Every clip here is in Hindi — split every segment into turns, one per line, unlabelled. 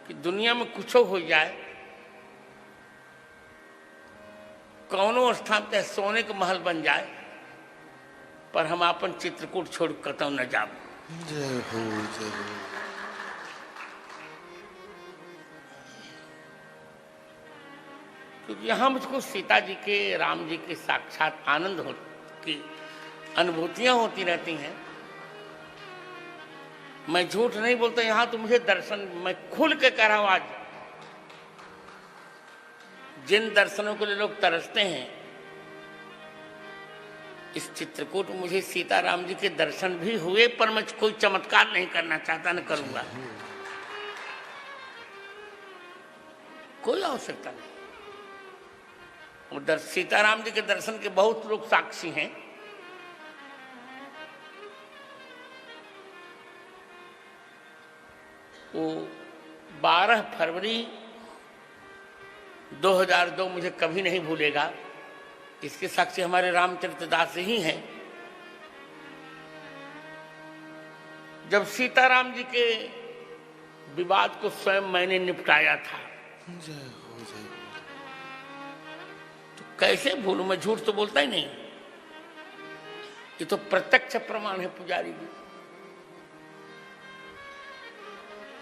कि दुनिया में कुछ हो जाए, कौनो स्थान पे सोने का महल बन जाए, पर हम अपन चित्रकूट छोड़ कतौ न जाब।
जय हो जय हो।
क्योंकि यहाँ मुझको सीता जी के, राम जी के साक्षात आनंद हो की अनुभूतियां होती रहती हैं। मैं झूठ नहीं बोलता, यहाँ तो मुझे दर्शन, मैं खुल के कह रहा हूं आज, जिन दर्शनों के लिए लोग तरसते हैं, इस चित्रकूट में मुझे सीता राम जी के दर्शन भी हुए, पर मैं कोई चमत्कार नहीं करना चाहता, न करूंगा, कोई आवश्यकता नहीं। उधर सीताराम जी के दर्शन के बहुत लोग साक्षी हैं। वो 12 फरवरी 2002 मुझे कभी नहीं भूलेगा। इसके साक्षी हमारे रामचरित्र दास ही हैं। जब सीताराम जी के विवाद को स्वयं मैंने निपटाया था।
जय हो जय हो।
तो कैसे भूलूं, मैं झूठ तो बोलता ही नहीं, ये तो प्रत्यक्ष प्रमाण है पुजारी जी।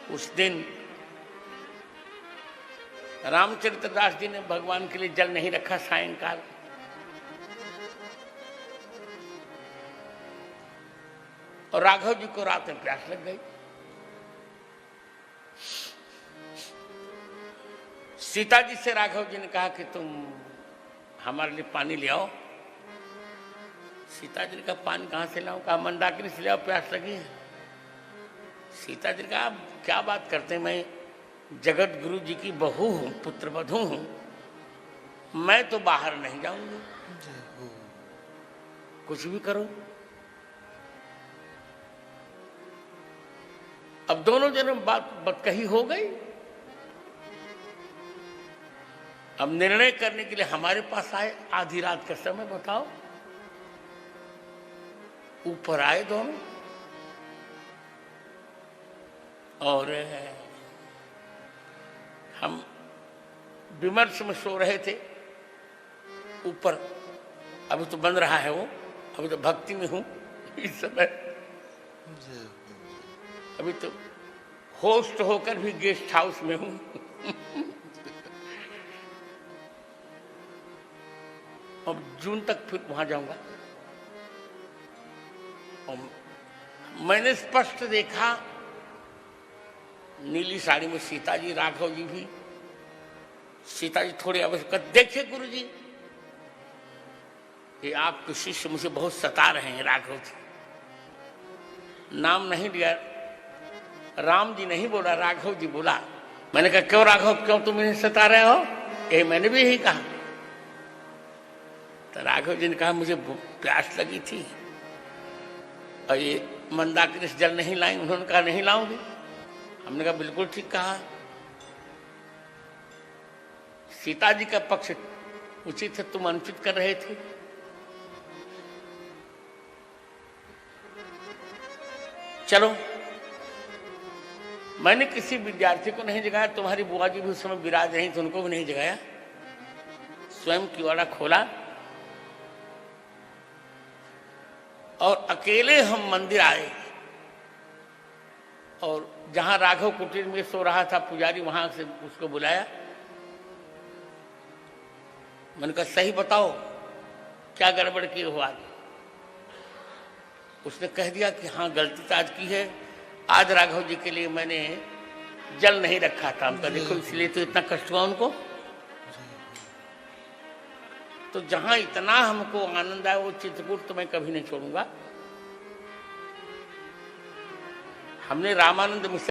उस दिन रामचरित्र दास जी ने भगवान के लिए जल नहीं रखा सायंकाल, और राघव जी को रात में प्यास लग गई। सीता जी से राघव जी ने कहा कि तुम हमारे लिए पानी ले आओ। सीता जी ने कहा पानी कहां से लाऊं? कहा मंदाकिनी से ले आओ, प्यास लगी है। सीता जी ने कहा आप क्या बात करते हैं, मैं जगत गुरु जी की बहू हूं, पुत्र वधू हूं, मैं तो बाहर नहीं जाऊंगी, कुछ भी करो। अब दोनों जनों बात कही हो गई। अब निर्णय करने के लिए हमारे पास आए, आधी रात का समय बताओ। ऊपर आए दोनों और हम विमर्श में सो रहे थे। ऊपर अभी तो बन रहा है वो, अभी तो भक्ति में हूं इस समय, अभी तो होस्ट होकर भी गेस्ट हाउस में हूं। अब जून तक फिर वहां जाऊंगा। और मैंने स्पष्ट देखा नीली साड़ी में सीता जी, राघव जी भी। सीता जी थोड़ी आवश्यकता, देखिए गुरु जी ये आपके शिष्य मुझे बहुत सता रहे हैं। राघव जी नाम नहीं लिया, राम जी नहीं बोला, राघव जी बोला। मैंने कहा क्यों राघव, क्यों तुम इन्हें सता रहे हो? ये मैंने भी यही कहा। तो राघव जी ने कहा मुझे प्यास लगी थी और ये मंदाकिनी से जल नहीं लाई। उन्होंने कहा नहीं लाऊंगी। हमने कहा बिल्कुल ठीक कहा, सीता जी का पक्ष उचित है, तुम अनुचित कर रहे थे। चलो, मैंने किसी विद्यार्थी को नहीं जगाया, तुम्हारी बुआ जी भी उस समय विराज रही थी, उनको भी नहीं जगाया। स्वयं किवाड़ा खोला और अकेले हम मंदिर आए। और जहां राघव कुटीर में सो रहा था पुजारी, वहां से उसको बुलाया। मैंने कहा सही बताओ क्या गड़बड़ किए हो आज? उसने कह दिया कि हाँ गलती तो आज की है, आज राघव जी के लिए मैंने जल नहीं रखा था। हमका देखो इसलिए तो इतना कष्ट हुआ उनको। तो जहां इतना हमको आनंद आया वो चित्रकूट तो मैं कभी नहीं छोड़ूंगा। हमने रामानंद मिश्र